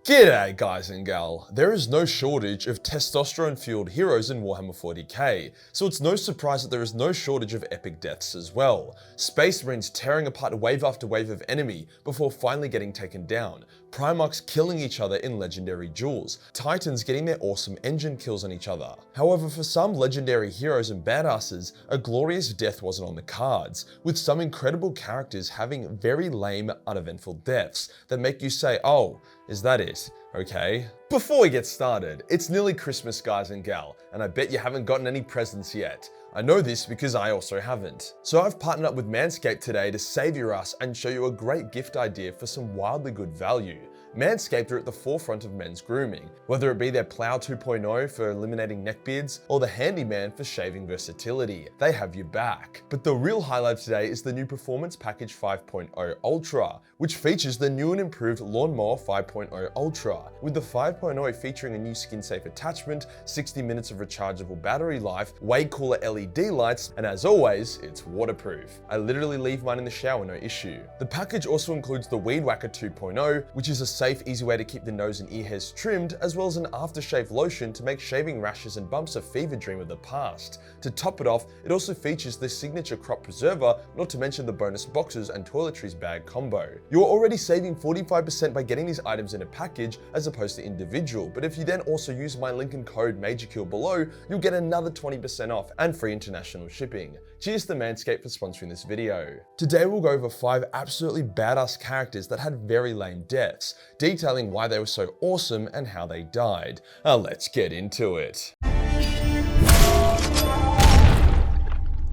G'day guys and gal, there is no shortage of testosterone-fueled heroes in Warhammer 40k, so it's no surprise that there is no shortage of epic deaths as well. Space Marines tearing apart wave after wave of enemy before finally getting taken down, Primarchs killing each other in legendary duels, Titans getting their awesome engine kills on each other. However, for some legendary heroes and badasses, a glorious death wasn't on the cards, with some incredible characters having very lame, uneventful deaths that make you say, oh, is that it? Okay. Before we get started, it's nearly Christmas, guys and gal, and I bet you haven't gotten any presents yet. I know this because I also haven't. So I've partnered up with Manscaped today to save your ass and show you a great gift idea for some wildly good value. Manscaped are at the forefront of men's grooming, whether it be their Plow 2.0 for eliminating neckbeards or the Handyman for shaving versatility. They have your back. But the real highlight today is the new Performance Package 5.0 Ultra, which features the new and improved Lawnmower 5.0 Ultra, with the 5.0 featuring a new skin-safe attachment, 60 minutes of rechargeable battery life, way cooler LED lights, and as always, it's waterproof. I literally leave mine in the shower, no issue. The package also includes the Weed Whacker 2.0, which is a safe, easy way to keep the nose and ear hairs trimmed, as well as an aftershave lotion to make shaving rashes and bumps a fever dream of the past. To top it off, it also features the signature crop preserver, not to mention the bonus boxes and toiletries bag combo. You're already saving 45% by getting these items in a package as opposed to individual, but if you then also use my link and code Majorkill below, you'll get another 20% off and free international shipping. Cheers to Manscaped for sponsoring this video. Today we'll go over 5 absolutely badass characters that had very lame deaths, detailing why they were so awesome and how they died. Now let's get into it.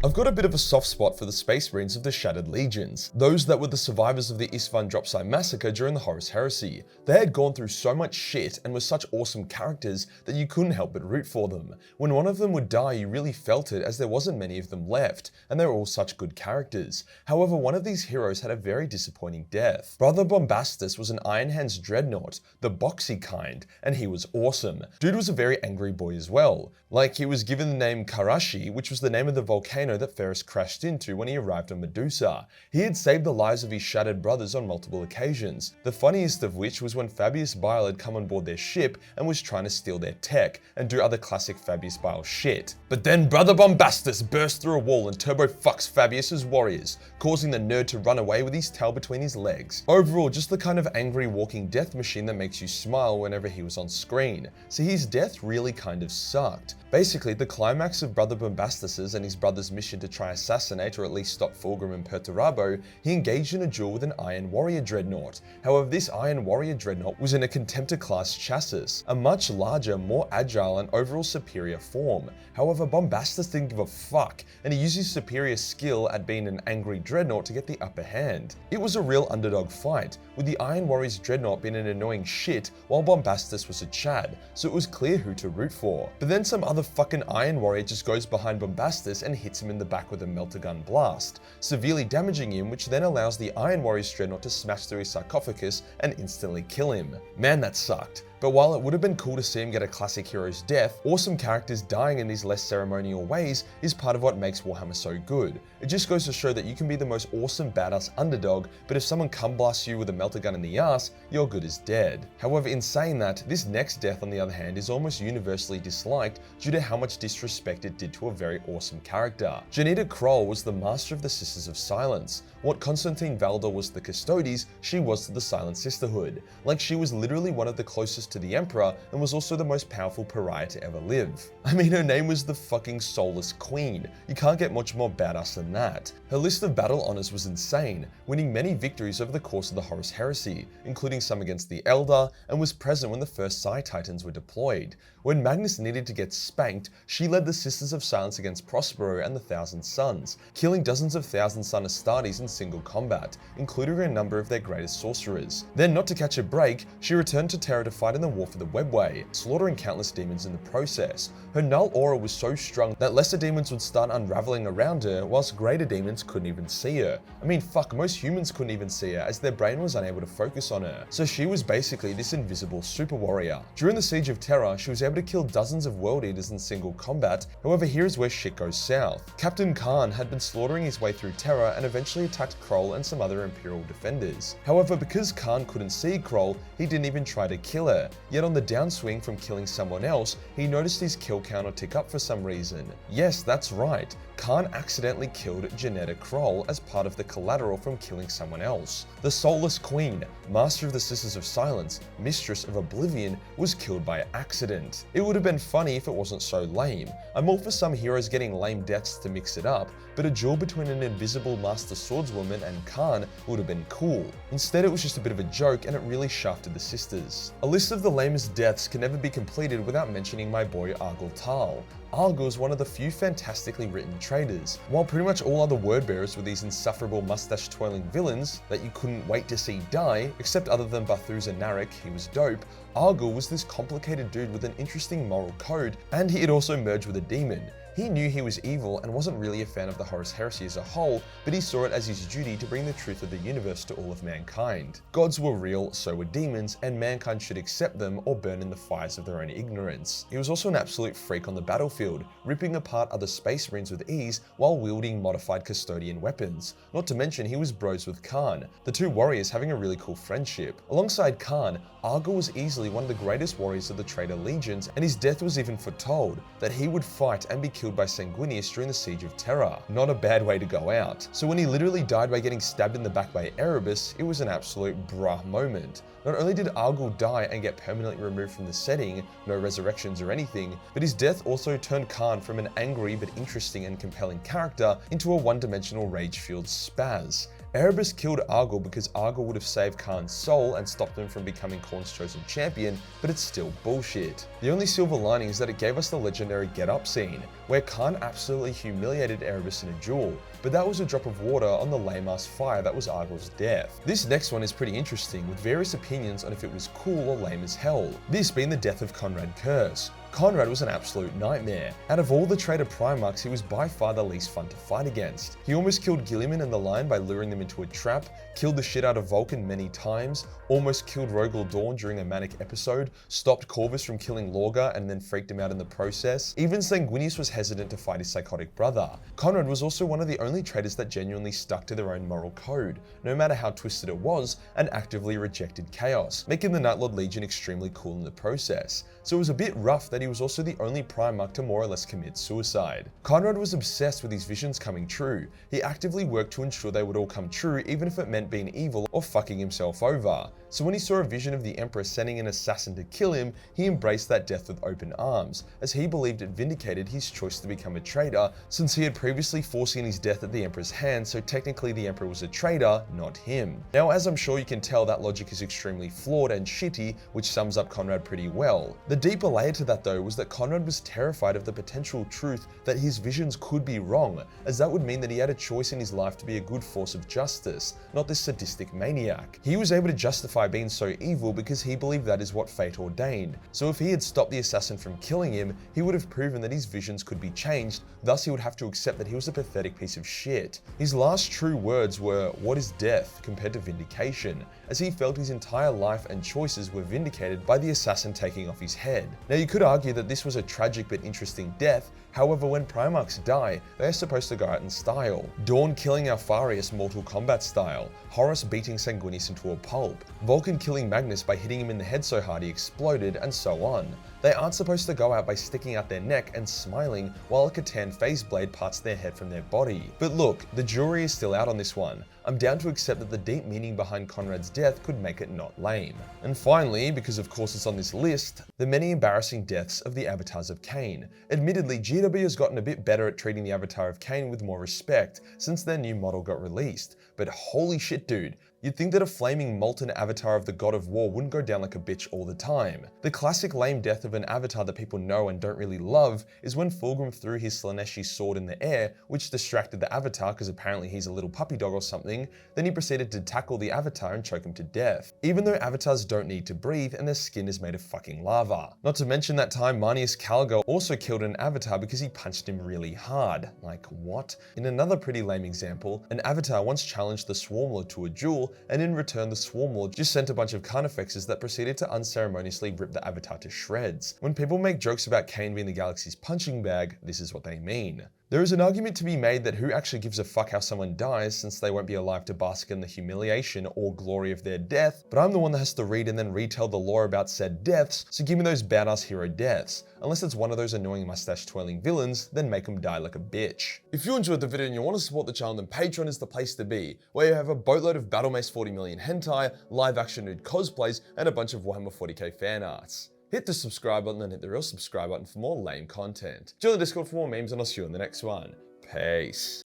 I've got a bit of a soft spot for the Space Marines of the Shattered Legions, those that were the survivors of the Isfahan Dropsite massacre during the Horus Heresy. They had gone through so much shit and were such awesome characters that you couldn't help but root for them. When one of them would die, you really felt it, as there wasn't many of them left, and they were all such good characters. However, one of these heroes had a very disappointing death. Brother Bombastus was an Iron Hands dreadnought, the boxy kind, and he was awesome. Dude was a very angry boy as well. Like, he was given the name Karashi, which was the name of the volcano that Ferris crashed into when he arrived on Medusa. He had saved the lives of his shattered brothers on multiple occasions, the funniest of which was when Fabius Bile had come on board their ship and was trying to steal their tech and do other classic Fabius Bile shit. But then Brother Bombastus burst through a wall and turbo fucks Fabius's warriors, causing the nerd to run away with his tail between his legs. Overall, just the kind of angry walking death machine that makes you smile whenever he was on screen. So his death really kind of sucked. Basically, the climax of Brother Bombastus's and his brother's mission to try assassinate or at least stop Fulgrim and Perturabo, he engaged in a duel with an Iron Warrior Dreadnought. However, this Iron Warrior Dreadnought was in a Contemptor class chassis, a much larger, more agile and overall superior form. However, Bombastus didn't give a fuck, and he used his superior skill at being an angry Dreadnought to get the upper hand. It was a real underdog fight, with the Iron Warrior's Dreadnought being an annoying shit while Bombastus was a Chad, so it was clear who to root for. But then some other fucking Iron Warrior just goes behind Bombastus and hits him in the back with a melter gun blast, severely damaging him, which then allows the Iron Warrior's Dreadnought to smash through his sarcophagus and instantly kill him. Man, that sucked. But while it would have been cool to see him get a classic hero's death, awesome characters dying in these less ceremonial ways is part of what makes Warhammer so good. It just goes to show that you can be the most awesome badass underdog, but if someone cum blasts you with a melter gun in the ass, you're good as dead. However, in saying that, this next death on the other hand is almost universally disliked due to how much disrespect it did to a very awesome character. Janita Kroll was the master of the Sisters of Silence. What Constantine Valdor was to the Custodes, she was to the Silent Sisterhood. Like, she was literally one of the closest to the Emperor and was also the most powerful pariah to ever live. I mean, her name was the fucking Soulless Queen. You can't get much more badass than that. Her list of battle honors was insane, winning many victories over the course of the Horus Heresy, including some against the Elder, and was present when the first Psi Titans were deployed. When Magnus needed to get spanked, she led the Sisters of Silence against Prospero and the Thousand Sons, killing dozens of Thousand Son Astartes in single combat, including a number of their greatest sorcerers. Then, not to catch a break, she returned to Terra to fight in the War for the Webway, slaughtering countless demons in the process. Her null aura was so strong that lesser demons would start unraveling around her, whilst greater demons couldn't even see her. I mean, fuck, most humans couldn't even see her as their brain was unable to focus on her. So she was basically this invisible super warrior. During the Siege of Terra, she was able to kill dozens of World Eaters in single combat. However, here is where shit goes south. Captain Khan had been slaughtering his way through Terra and eventually attacked Kroll and some other Imperial defenders. However, because Khan couldn't see Kroll, he didn't even try to kill her. Yet on the downswing from killing someone else, he noticed his kill counter tick up for some reason. Yes, that's right. Khan accidentally killed Janetta Kroll as part of the collateral from killing someone else. The Soulless Queen, Master of the Sisters of Silence, Mistress of Oblivion, was killed by accident. It would have been funny if it wasn't so lame. I'm all for some heroes getting lame deaths to mix it up, but a duel between an invisible Master Swordswoman and Khan would have been cool. Instead, it was just a bit of a joke and it really shafted the sisters. A list of the lamest deaths can never be completed without mentioning my boy Argyle Tal. Argyle is one of the few fantastically written traitors. While pretty much all other word bearers were these insufferable mustache-twirling villains that you couldn't wait to see die, except other than Barthuza Narek, he was dope, Argyle was this complicated dude with an interesting moral code, and he had also merged with a demon. He knew he was evil and wasn't really a fan of the Horus Heresy as a whole, but he saw it as his duty to bring the truth of the universe to all of mankind. Gods were real, so were demons, and mankind should accept them or burn in the fires of their own ignorance. He was also an absolute freak on the battlefield, ripping apart other space marines with ease while wielding modified custodian weapons. Not to mention he was bros with Khan, the two warriors having a really cool friendship. Alongside Khan, Argyle was easily one of the greatest warriors of the traitor legions, and his death was even foretold, that he would fight and be killed by Sanguinius during the Siege of Terra. Not a bad way to go out. So when he literally died by getting stabbed in the back by Erebus, it was an absolute bruh moment. Not only did Argyle die and get permanently removed from the setting, no resurrections or anything, but his death also turned Khan from an angry but interesting and compelling character into a one-dimensional rage-fueled spaz. Erebus killed Argyle because Argyle would have saved Khan's soul and stopped him from becoming Khorne's chosen champion, but it's still bullshit. The only silver lining is that it gave us the legendary Get Up scene, where Khan absolutely humiliated Erebus in a duel, but that was a drop of water on the lame-ass fire that was Argyle's death. This next one is pretty interesting, with various opinions on if it was cool or lame as hell. This being the death of Conrad Curse. Conrad was an absolute nightmare. Out of all the traitor Primarchs, he was by far the least fun to fight against. He almost killed Guilliman and the Lion by luring them into a trap, killed the shit out of Vulcan many times, almost killed Rogel Dawn during a manic episode, stopped Corvus from killing Lorga and then freaked him out in the process. Even Sanguinius was hesitant to fight his psychotic brother. Conrad was also one of the only traitors that genuinely stuck to their own moral code, no matter how twisted it was, and actively rejected chaos, making the Nightlord Legion extremely cool in the process. So it was a bit rough that he was also the only Primarch to more or less commit suicide. Conrad was obsessed with his visions coming true. He actively worked to ensure they would all come true, even if it meant being evil or fucking himself over. So when he saw a vision of the Emperor sending an assassin to kill him, he embraced that death with open arms, as he believed it vindicated his choice to become a traitor, since he had previously foreseen his death at the Emperor's hands, so technically the Emperor was a traitor, not him. Now, as I'm sure you can tell, that logic is extremely flawed and shitty, which sums up Conrad pretty well. The deeper layer to that though was that Conrad was terrified of the potential truth that his visions could be wrong, as that would mean that he had a choice in his life to be a good force of justice, not this sadistic maniac. He was able to justify being so evil because he believed that is what fate ordained. So if he had stopped the assassin from killing him, he would have proven that his visions could be changed, thus he would have to accept that he was a pathetic piece of shit. His last true words were, "What is death compared to vindication?" as he felt his entire life and choices were vindicated by the assassin taking off his head. Now you could argue that this was a tragic but interesting death. However, when Primarchs die, they are supposed to go out in style. Dawn killing Alfarius Mortal Kombat style, Horus beating Sanguinius into a pulp, Vulcan killing Magnus by hitting him in the head so hard he exploded, and so on. They aren't supposed to go out by sticking out their neck and smiling while a Catan phase blade parts their head from their body. But look, the jury is still out on this one. I'm down to accept that the deep meaning behind Conrad's death could make it not lame. And finally, because of course it's on this list, the many embarrassing deaths of the avatars of Cain. Admittedly, GW has gotten a bit better at treating the avatar of Cain with more respect since their new model got released. But holy shit dude, You'd think that a flaming molten avatar of the god of war wouldn't go down like a bitch all the time. The classic lame death of an avatar that people know and don't really love is when Fulgrim threw his Slaneshi sword in the air, which distracted the avatar because apparently he's a little puppy dog or something, then he proceeded to tackle the avatar and choke him to death. Even though avatars don't need to breathe and their skin is made of fucking lava. Not to mention that time Marnius Calgar also killed an avatar because he punched him really hard. Like, what? In another pretty lame example, an avatar once challenged the Swarmlord to a duel, and in return the Swarmlord just sent a bunch of carnifexes that proceeded to unceremoniously rip the avatar to shreds. When people make jokes about Kane being the galaxy's punching bag, this is what they mean. There is an argument to be made that who actually gives a fuck how someone dies, since they won't be alive to bask in the humiliation or glory of their death, but I'm the one that has to read and then retell the lore about said deaths, so give me those badass hero deaths. Unless it's one of those annoying mustache twirling villains, then make them die like a bitch. If you enjoyed the video and you want to support the channel, then Patreon is the place to be, where you have a boatload of Battle Mace 40 million hentai, live action nude cosplays, and a bunch of Warhammer 40k fan arts. Hit the subscribe button and hit the real subscribe button for more lame content. Join the Discord for more memes and I'll see you in the next one. Peace.